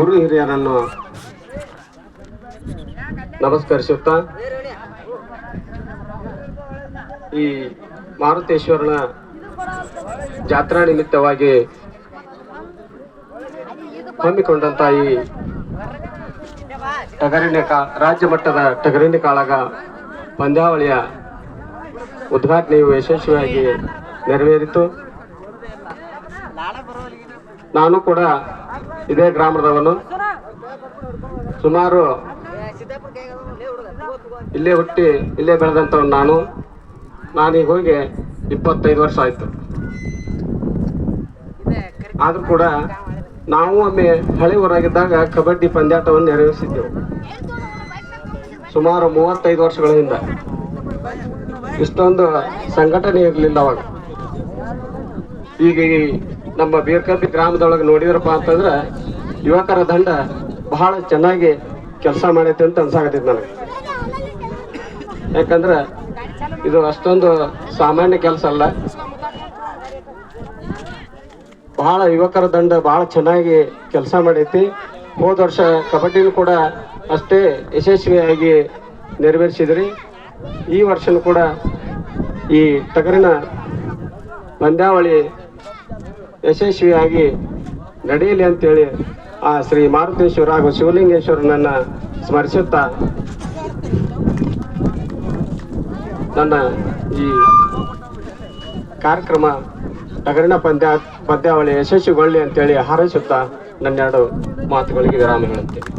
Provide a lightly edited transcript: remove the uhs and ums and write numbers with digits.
ಗುರು ಹಿರಿಯರನ್ನು ನಮಸ್ಕರಿಸುತ್ತಾ ಈ ಮಾರುತೇಶ್ವರನ ಜಾತ್ರಾ ನಿಮಿತ್ತವಾಗಿ ಹಮ್ಮಿಕೊಂಡಂತ ಈ ರಾಜ್ಯ ಮಟ್ಟದ ಟಗರಿನ ಕಾಳಗ ಪಂದ್ಯಾವಳಿಯ ಉದ್ಘಾಟನೆಯು ಯಶಸ್ವಿಯಾಗಿ ನೆರವೇರಿತು. ನಾನು ಕೂಡ ಇದೇ ಗ್ರಾಮದವನು. ಸುಮಾರು ಇಲ್ಲೇ ಹುಟ್ಟಿ ಇಲ್ಲೇ ಬೆಳೆದಂಥವನು ನಾನೀಗ ಹೋಗಿ 25 ವರ್ಷ ಆಯ್ತು. ಆದ್ರೂ ಕೂಡ ನಾವು ಒಮ್ಮೆ ಹಳೆ ಊರಾಗಿದ್ದಾಗ ಕಬಡ್ಡಿ ಪಂದ್ಯಾಟವನ್ನು ನೆರವೇರಿಸಿದ್ದೆವು. ಸುಮಾರು 35 ವರ್ಷಗಳ ಹಿಂದೆ. ಇಷ್ಟೊಂದು ಸಂಘಟನೆ ಇರಲಿಲ್ಲ ಅವಾಗ. ಈಗ ಈ ನಮ್ಮ ಬೀರ್ಕಬ್ಬಿ ಗ್ರಾಮದೊಳಗೆ ನೋಡಿದ್ರಪ್ಪ ಅಂತಂದ್ರೆ ಯುವಕರ ದಂಡ ಬಹಳ ಚೆನ್ನಾಗಿ ಕೆಲಸ ಮಾಡೈತೆ ಅಂತ ಅನ್ಸಾಕತ್ತೈತಿ ನನಗೆ. ಯಾಕಂದ್ರೆ ಇದು ಅಷ್ಟೊಂದು ಸಾಮಾನ್ಯ ಕೆಲಸ ಅಲ್ಲ. ಬಹಳ ಯುವಕರ ದಂಡ ಬಹಳ ಚೆನ್ನಾಗಿ ಕೆಲಸ ಮಾಡೈತಿ. ಹೋದ ವರ್ಷ ಕಬಡ್ಡಿನೂ ಕೂಡ ಅಷ್ಟೇ ಯಶಸ್ವಿಯಾಗಿ ನೆರವೇರಿಸಿದ್ರಿ. ಈ ವರ್ಷನೂ ಕೂಡ ಈ ಟಗರಿನ ಪಂದ್ಯಾವಳಿ ಯಶಸ್ವಿಯಾಗಿ ನಡೆಯಲಿ ಅಂತೇಳಿ ಆ ಶ್ರೀ ಮಾರುತೇಶ್ವರ ಹಾಗೂ ಶಿವಲಿಂಗೇಶ್ವರನನ್ನ ಸ್ಮರಿಸುತ್ತಾ ನನ್ನ ಈ ಕಾರ್ಯಕ್ರಮ ಟಗರಿನ ಪಂದ್ಯಾವಳಿ ಯಶಸ್ವಿಗೊಳ್ಳಿ ಅಂತೇಳಿ ಹಾರೈಸುತ್ತಾ ನನ್ನೆರಡು ಮಾತುಗಳಿಗೆ ವಿರಾಮ ಹೇಳುತ್ತೇನೆ.